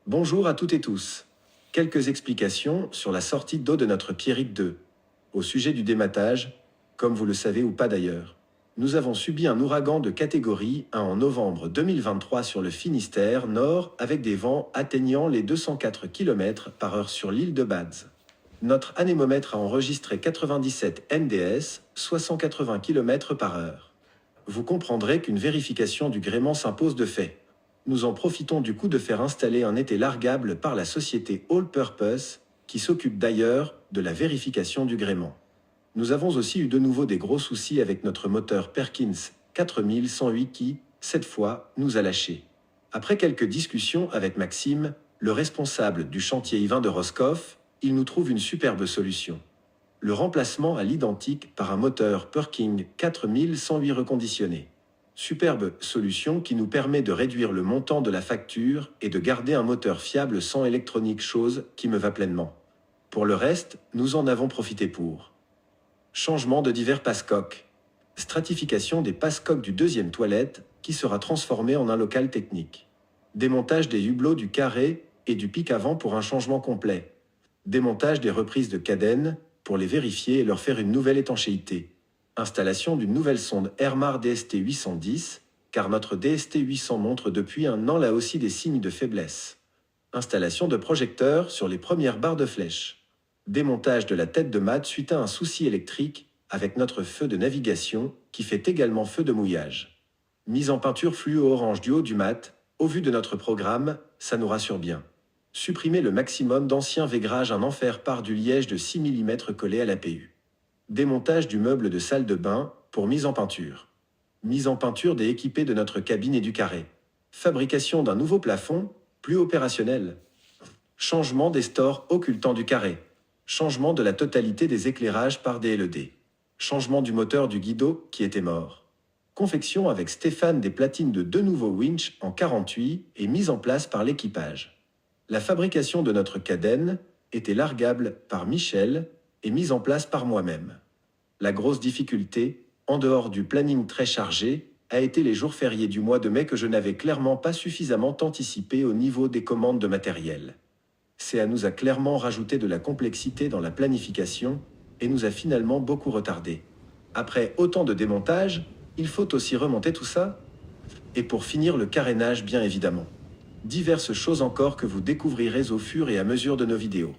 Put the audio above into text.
Bonjour à toutes et tous. Quelques explications sur la sortie d'eau de notre Pierrick 2. Au sujet du dématage, comme vous le savez ou pas d'ailleurs, nous avons subi un ouragan de catégorie 1 en novembre 2023 sur le Finistère Nord avec des vents atteignant les 204 km/h sur l'île de Bads. Notre anémomètre a enregistré 97 NDS, soit 180 km/h. Vous comprendrez qu'une vérification du gréement s'impose de fait. Nous en profitons du coup de faire installer un été largable par la société All Purpose, qui s'occupe d'ailleurs de la vérification du gréement. Nous avons aussi eu de nouveau des gros soucis avec notre moteur Perkins 4108 qui, cette fois, nous a lâchés. Après quelques discussions avec Maxime, le responsable du chantier I20 de Roscoff, il nous trouve une superbe solution. Le remplacement à l'identique par un moteur Perkins 4108 reconditionné. Superbe solution qui nous permet de réduire le montant de la facture et de garder un moteur fiable sans électronique, chose qui me va pleinement. Pour le reste, nous en avons profité pour changement de divers passe-coques, stratification des passe-coques du deuxième toilette qui sera transformé en un local technique, démontage des hublots du carré et du pic avant pour un changement complet, démontage des reprises de cadène pour les vérifier et leur faire une nouvelle étanchéité. Installation d'une nouvelle sonde Airmar DST 810, car notre DST 800 montre depuis un an là aussi des signes de faiblesse. Installation de projecteurs sur les premières barres de flèche. Démontage de la tête de mat suite à un souci électrique avec notre feu de navigation qui fait également feu de mouillage. Mise en peinture fluo orange du haut du mat, au vu de notre programme, ça nous rassure bien. Supprimer le maximum d'anciens vaigrages, un enfer par du liège de 6 mm collé à l'APU. Démontage du meuble de salle de bain pour mise en peinture. Mise en peinture des équipés de notre cabine et du carré. Fabrication d'un nouveau plafond, plus opérationnel. Changement des stores occultants du carré. Changement de la totalité des éclairages par des LED. Changement du moteur du guido qui était mort. Confection avec Stéphane des platines de 2 nouveaux winches en 48 et mise en place par l'équipage. La fabrication de notre cadène était largable par Michel et mise en place par moi-même. La grosse difficulté, en dehors du planning très chargé, a été les jours fériés du mois de mai que je n'avais clairement pas suffisamment anticipé au niveau des commandes de matériel. CA nous a clairement rajouté de la complexité dans la planification et nous a finalement beaucoup retardé. Après autant de démontage, il faut aussi remonter tout ça. Et pour finir, le carénage bien évidemment. Diverses choses encore que vous découvrirez au fur et à mesure de nos vidéos.